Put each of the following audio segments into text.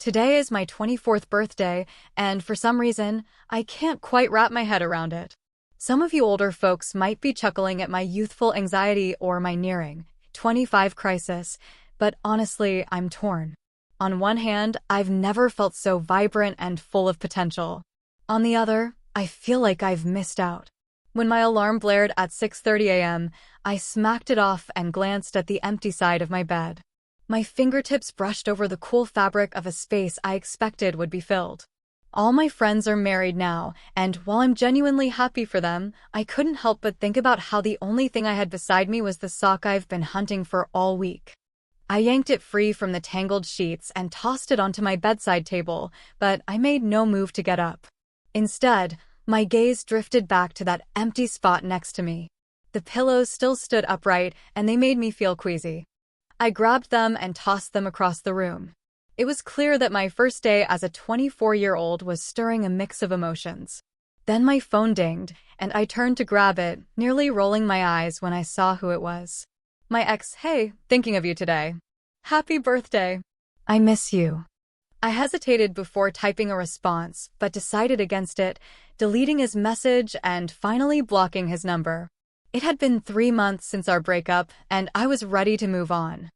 Today is my 24th birthday, and for some reason, I can't quite wrap my head around it. Some of you older folks might be chuckling at my youthful anxiety or my nearing 25 crisis, but honestly, I'm torn. On one hand, I've never felt so vibrant and full of potential. On the other, I feel like I've missed out. When my alarm blared at 6:30 a.m., I smacked it off and glanced at the empty side of my bed. My fingertips brushed over the cool fabric of a space I expected would be filled. All my friends are married now, and while I'm genuinely happy for them, I couldn't help but think about how the only thing I had beside me was the sock I've been hunting for all week. I yanked it free from the tangled sheets and tossed it onto my bedside table, but I made no move to get up. Instead, my gaze drifted back to that empty spot next to me. The pillows still stood upright, and they made me feel queasy. I grabbed them and tossed them across the room. It was clear that my first day as a 24-year-old was stirring a mix of emotions. Then my phone dinged, and I turned to grab it, nearly rolling my eyes when I saw who it was. My ex. Hey, thinking of you today. Happy birthday. I miss you. I hesitated before typing a response, but decided against it, deleting his message and finally blocking his number. It had been 3 months since our breakup, and I was ready to move on.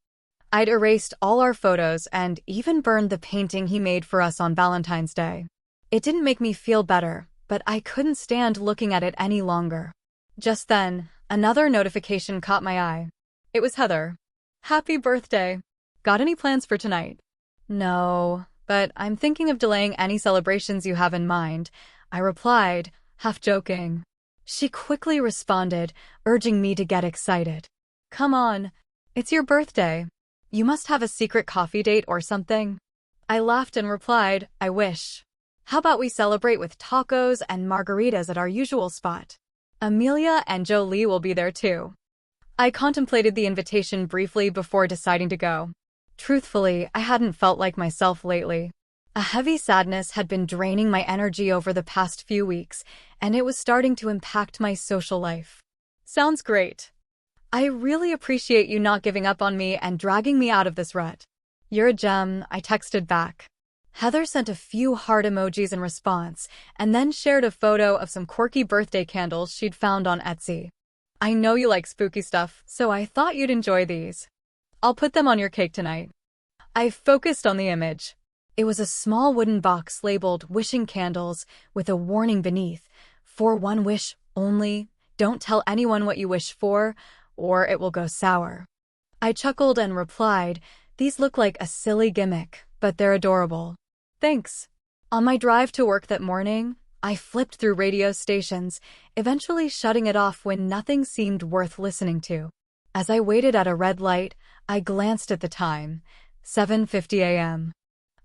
I'd erased all our photos and even burned the painting he made for us on Valentine's Day. It didn't make me feel better, but I couldn't stand looking at it any longer. Just then, another notification caught my eye. It was Heather. Happy birthday. Got any plans for tonight? No, but I'm thinking of delaying any celebrations you have in mind, I replied, half joking. She quickly responded, urging me to get excited. Come on, it's your birthday. You must have a secret coffee date or something. I laughed and replied, I wish. How about we celebrate with tacos and margaritas at our usual spot? Amelia and Jolie will be there too. I contemplated the invitation briefly before deciding to go. Truthfully, I hadn't felt like myself lately. A heavy sadness had been draining my energy over the past few weeks, and it was starting to impact my social life. Sounds great. I really appreciate you not giving up on me and dragging me out of this rut. You're a gem, I texted back. Heather sent a few heart emojis in response, and then shared a photo of some quirky birthday candles she'd found on Etsy. I know you like spooky stuff, so I thought you'd enjoy these. I'll put them on your cake tonight. I focused on the image. It was a small wooden box labeled Wishing Candles with a warning beneath, for one wish only, don't tell anyone what you wish for, or it will go sour. I chuckled and replied, these look like a silly gimmick, but they're adorable. Thanks. On my drive to work that morning, I flipped through radio stations, eventually shutting it off when nothing seemed worth listening to. As I waited at a red light, I glanced at the time, 7:50 a.m.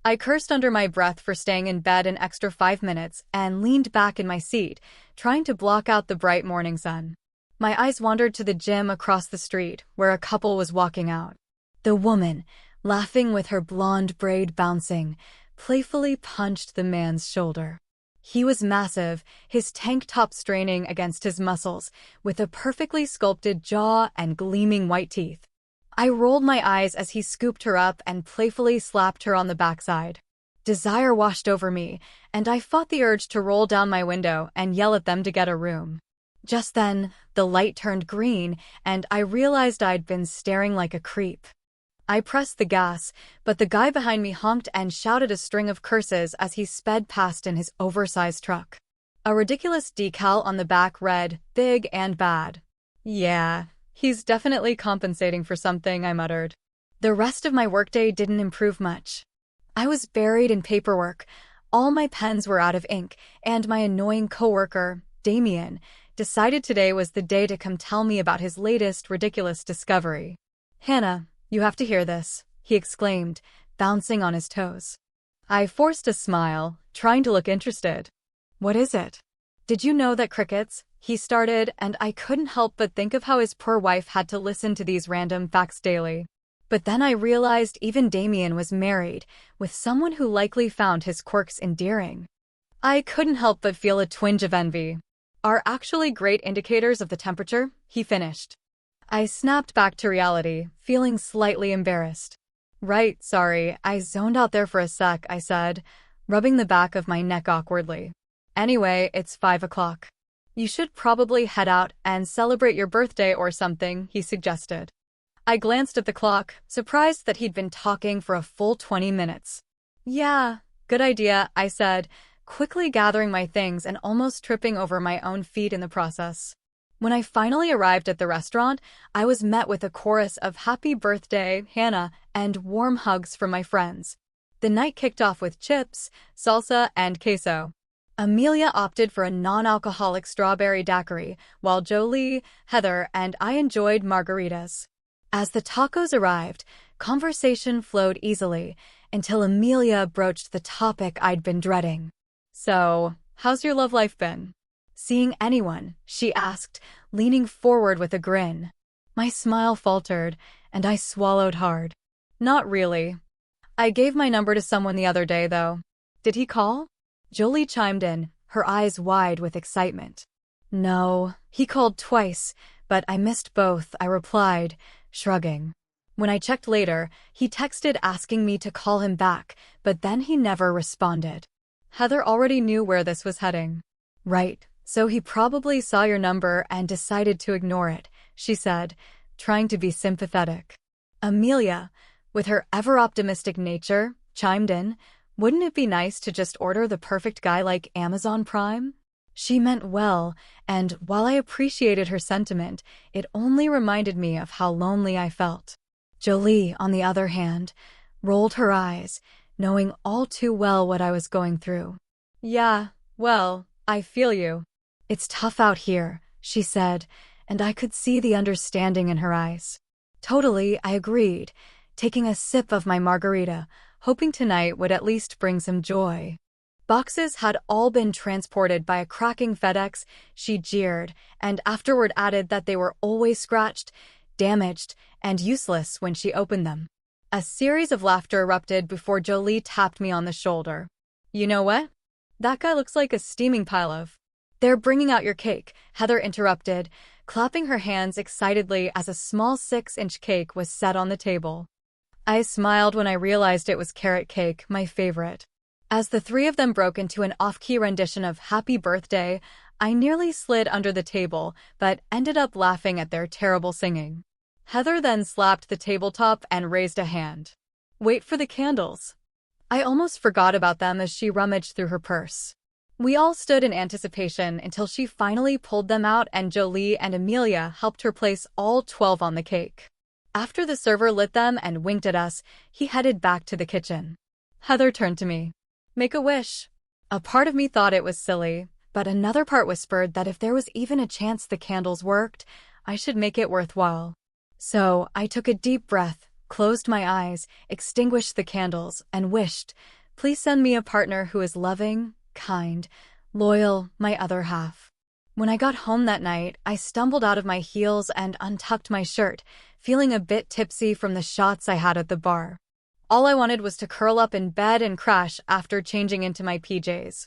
I cursed under my breath for staying in bed an extra 5 minutes and leaned back in my seat, trying to block out the bright morning sun. My eyes wandered to the gym across the street, where a couple was walking out. The woman, laughing with her blonde braid bouncing, playfully punched the man's shoulder. He was massive, his tank top straining against his muscles, with a perfectly sculpted jaw and gleaming white teeth. I rolled my eyes as he scooped her up and playfully slapped her on the backside. Desire washed over me, and I fought the urge to roll down my window and yell at them to get a room. Just then, the light turned green, and I realized I'd been staring like a creep. I pressed the gas, but the guy behind me honked and shouted a string of curses as he sped past in his oversized truck. A ridiculous decal on the back read, "Big and Bad." Yeah, he's definitely compensating for something, I muttered. The rest of my workday didn't improve much. I was buried in paperwork, all my pens were out of ink, and my annoying coworker, Damien, decided today was the day to come tell me about his latest ridiculous discovery. Hannah, you have to hear this, he exclaimed, bouncing on his toes. I forced a smile, trying to look interested. What is it? Did you know that crickets? He started, and I couldn't help but think of how his poor wife had to listen to these random facts daily. But then I realized even Damien was married, with someone who likely found his quirks endearing. I couldn't help but feel a twinge of envy. Are actually great indicators of the temperature, he finished. I snapped back to reality, feeling slightly embarrassed. Right, sorry, I zoned out there for a sec, I said, rubbing the back of my neck awkwardly. Anyway, it's 5 o'clock. You should probably head out and celebrate your birthday or something, he suggested. I glanced at the clock, surprised that he'd been talking for a full 20 minutes. Yeah, good idea, I said, quickly gathering my things and almost tripping over my own feet in the process. When I finally arrived at the restaurant, I was met with a chorus of "Happy Birthday, Hannah," and warm hugs from my friends. The night kicked off with chips, salsa, and queso. Amelia opted for a non-alcoholic strawberry daiquiri, while Jolie, Heather, and I enjoyed margaritas. As the tacos arrived, conversation flowed easily until Amelia broached the topic I'd been dreading. So, how's your love life been? Seeing anyone, she asked, leaning forward with a grin. My smile faltered, and I swallowed hard. Not really. I gave my number to someone the other day, though. Did he call? Jolie chimed in, her eyes wide with excitement. No, he called twice, but I missed both, I replied, shrugging. When I checked later, he texted asking me to call him back, but then he never responded. Heather already knew where this was heading. Right, so he probably saw your number and decided to ignore it, she said, trying to be sympathetic. Amelia, with her ever-optimistic nature, chimed in, wouldn't it be nice to just order the perfect guy like Amazon Prime? She meant well, and while I appreciated her sentiment, it only reminded me of how lonely I felt. Jolie, on the other hand, rolled her eyes, knowing all too well what I was going through. Yeah, well, I feel you. It's tough out here, she said, and I could see the understanding in her eyes. Totally, I agreed, taking a sip of my margarita, hoping tonight would at least bring some joy. Boxes had all been transported by a cracking FedEx, she jeered, and afterward added that they were always scratched, damaged, and useless when she opened them. A series of laughter erupted before Jolie tapped me on the shoulder. You know what? That guy looks like a steaming pile of... They're bringing out your cake, Heather interrupted, clapping her hands excitedly as a small 6-inch cake was set on the table. I smiled when I realized it was carrot cake, my favorite. As the three of them broke into an off-key rendition of Happy Birthday, I nearly slid under the table, but ended up laughing at their terrible singing. Heather then slapped the tabletop and raised a hand. Wait for the candles. I almost forgot about them as she rummaged through her purse. We all stood in anticipation until she finally pulled them out and Jolie and Amelia helped her place all 12 on the cake. After the server lit them and winked at us, he headed back to the kitchen. Heather turned to me. Make a wish. A part of me thought it was silly, but another part whispered that if there was even a chance the candles worked, I should make it worthwhile. So I took a deep breath, closed my eyes, extinguished the candles, and wished, please send me a partner who is loving, kind, loyal, my other half. When I got home that night, I stumbled out of my heels and untucked my shirt, feeling a bit tipsy from the shots I had at the bar. All I wanted was to curl up in bed and crash after changing into my PJs.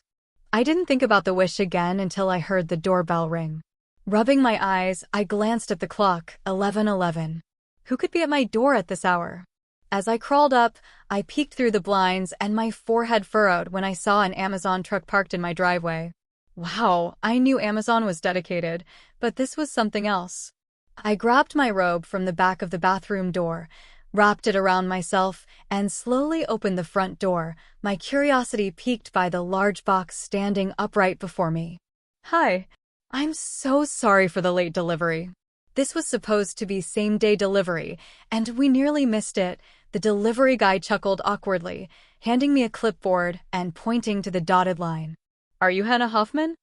I didn't think about the wish again until I heard the doorbell ring. Rubbing my eyes, I glanced at the clock, 11:11. Who could be at my door at this hour? As I crawled up, I peeked through the blinds and my forehead furrowed when I saw an Amazon truck parked in my driveway. Wow, I knew Amazon was dedicated, but this was something else. I grabbed my robe from the back of the bathroom door, wrapped it around myself, and slowly opened the front door, my curiosity piqued by the large box standing upright before me. Hi, I'm so sorry for the late delivery. This was supposed to be same-day delivery, and we nearly missed it. The delivery guy chuckled awkwardly, handing me a clipboard and pointing to the dotted line. Are you Hannah Hoffman?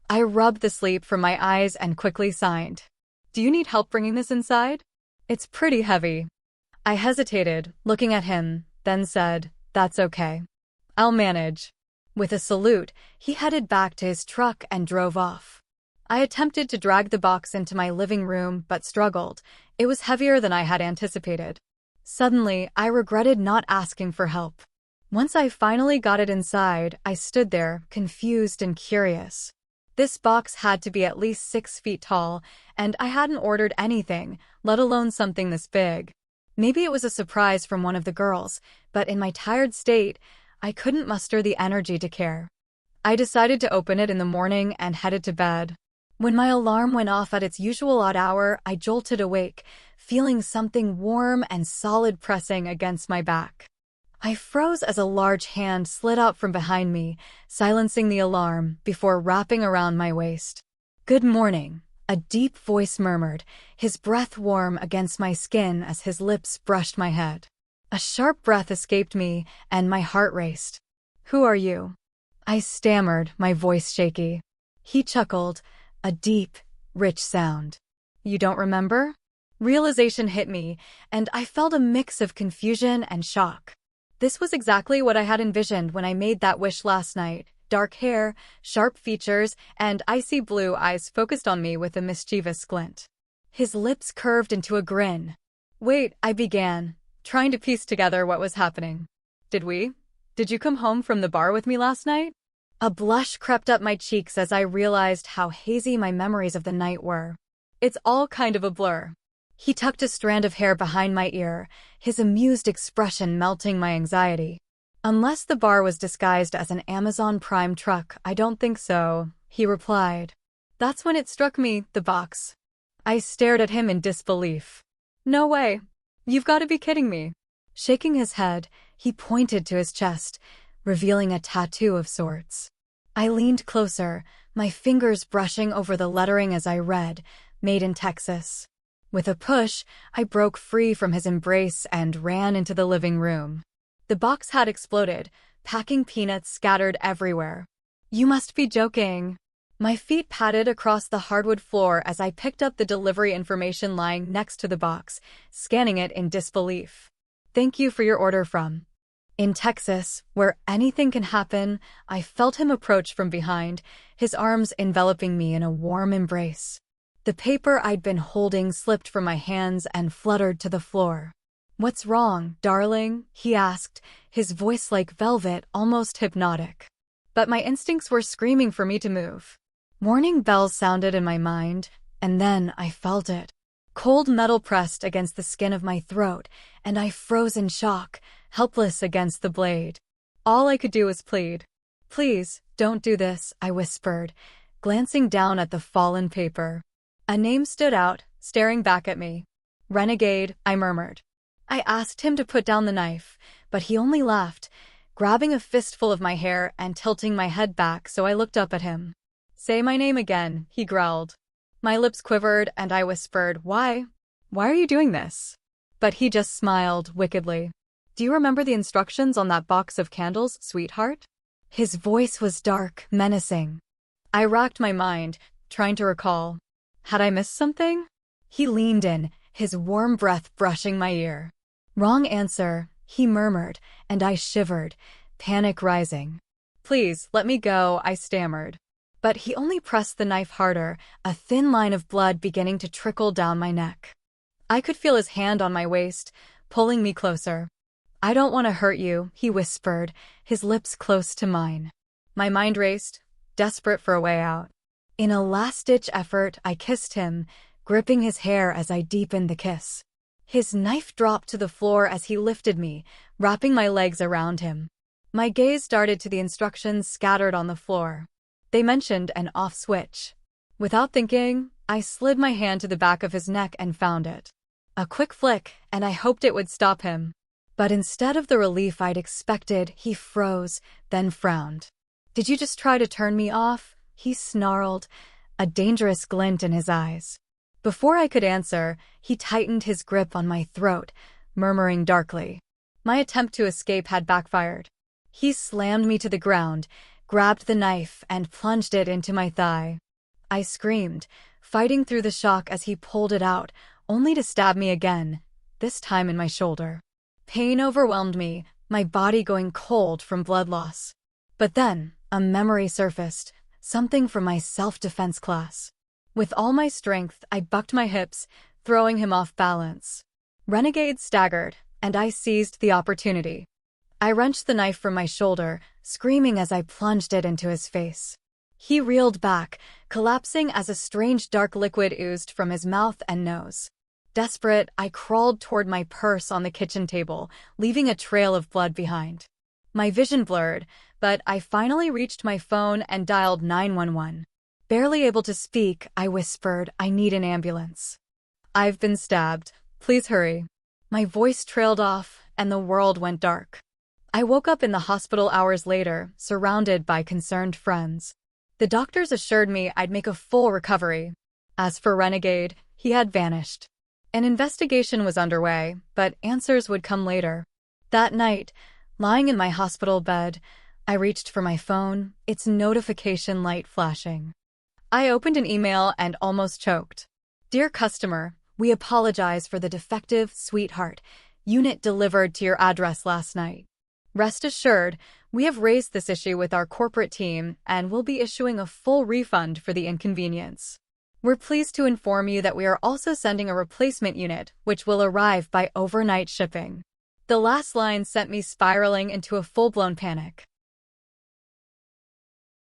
I rubbed the sleep from my eyes and quickly signed. Do you need help bringing this inside? It's pretty heavy. I hesitated, looking at him, then said, that's okay. I'll manage. With a salute, he headed back to his truck and drove off. I attempted to drag the box into my living room but struggled. It was heavier than I had anticipated. Suddenly, I regretted not asking for help. Once I finally got it inside, I stood there, confused and curious. This box had to be at least 6 feet tall, and I hadn't ordered anything, let alone something this big. Maybe it was a surprise from one of the girls, but in my tired state, I couldn't muster the energy to care. I decided to open it in the morning and headed to bed. When my alarm went off at its usual odd hour, I jolted awake, feeling something warm and solid pressing against my back. I froze as a large hand slid out from behind me, silencing the alarm before wrapping around my waist. "Good morning," a deep voice murmured, his breath warm against my skin as his lips brushed my head. A sharp breath escaped me, and my heart raced. "Who are you?" I stammered, my voice shaky. He chuckled, a deep, rich sound. "You don't remember?" Realization hit me, and I felt a mix of confusion and shock. This was exactly what I had envisioned when I made that wish last night. Dark hair, sharp features, and icy blue eyes focused on me with a mischievous glint. His lips curved into a grin. "Wait," I began, trying to piece together what was happening. Did you come home from the bar with me last night?" A blush crept up my cheeks as I realized how hazy my memories of the night were. "It's all kind of a blur." He tucked a strand of hair behind my ear, his amused expression melting my anxiety. "Unless the bar was disguised as an Amazon Prime truck, I don't think so," he replied. That's when it struck me, the box. I stared at him in disbelief. "No way. You've got to be kidding me." Shaking his head, he pointed to his chest, revealing a tattoo of sorts. I leaned closer, my fingers brushing over the lettering as I read, "Made in Texas." With a push, I broke free from his embrace and ran into the living room. The box had exploded, packing peanuts scattered everywhere. "You must be joking." My feet patted across the hardwood floor as I picked up the delivery information lying next to the box, scanning it in disbelief. "Thank you for your order from." In Texas, where anything can happen, I felt him approach from behind, his arms enveloping me in a warm embrace. The paper I'd been holding slipped from my hands and fluttered to the floor. "What's wrong, darling?" he asked, his voice like velvet, almost hypnotic. But my instincts were screaming for me to move. Warning bells sounded in my mind, and then I felt it. Cold metal pressed against the skin of my throat, and I froze in shock, helpless against the blade. All I could do was plead. "Please, don't do this," I whispered, glancing down at the fallen paper. A name stood out, staring back at me. "Renegade," I murmured. I asked him to put down the knife, but he only laughed, grabbing a fistful of my hair and tilting my head back so I looked up at him. "Say my name again," he growled. My lips quivered and I whispered, "Why? Why are you doing this?" But he just smiled wickedly. "Do you remember the instructions on that box of candles, sweetheart?" His voice was dark, menacing. I racked my mind, trying to recall. Had I missed something? He leaned in, his warm breath brushing my ear. "Wrong answer," he murmured, and I shivered, panic rising. "Please, let me go," I stammered. But he only pressed the knife harder, a thin line of blood beginning to trickle down my neck. I could feel his hand on my waist, pulling me closer. "I don't want to hurt you," he whispered, his lips close to mine. My mind raced, desperate for a way out. In a last-ditch effort, I kissed him, gripping his hair as I deepened the kiss. His knife dropped to the floor as he lifted me, wrapping my legs around him. My gaze darted to the instructions scattered on the floor. They mentioned an off switch. Without thinking, I slid my hand to the back of his neck and found it. A quick flick, and I hoped it would stop him. But instead of the relief I'd expected, he froze, then frowned. "Did you just try to turn me off?" he snarled, a dangerous glint in his eyes. Before I could answer, he tightened his grip on my throat, murmuring darkly. My attempt to escape had backfired. He slammed me to the ground, grabbed the knife, and plunged it into my thigh. I screamed, fighting through the shock as he pulled it out, only to stab me again, this time in my shoulder. Pain overwhelmed me, my body going cold from blood loss. But then, a memory surfaced, something from my self-defense class. With all my strength, I bucked my hips, throwing him off balance. Renegade staggered, and I seized the opportunity. I wrenched the knife from my shoulder, screaming as I plunged it into his face. He reeled back, collapsing as a strange dark liquid oozed from his mouth and nose. Desperate, I crawled toward my purse on the kitchen table, leaving a trail of blood behind. My vision blurred, but I finally reached my phone and dialed 911. Barely able to speak, I whispered, "I need an ambulance. I've been stabbed. Please hurry." My voice trailed off, and the world went dark. I woke up in the hospital hours later, surrounded by concerned friends. The doctors assured me I'd make a full recovery. As for Renegade, he had vanished. An investigation was underway, but answers would come later. That night, lying in my hospital bed, I reached for my phone, its notification light flashing. I opened an email and almost choked. "Dear customer, we apologize for the defective Sweetheart unit delivered to your address last night. Rest assured, we have raised this issue with our corporate team and will be issuing a full refund for the inconvenience. We're pleased to inform you that we are also sending a replacement unit, which will arrive by overnight shipping." The last line sent me spiraling into a full-blown panic.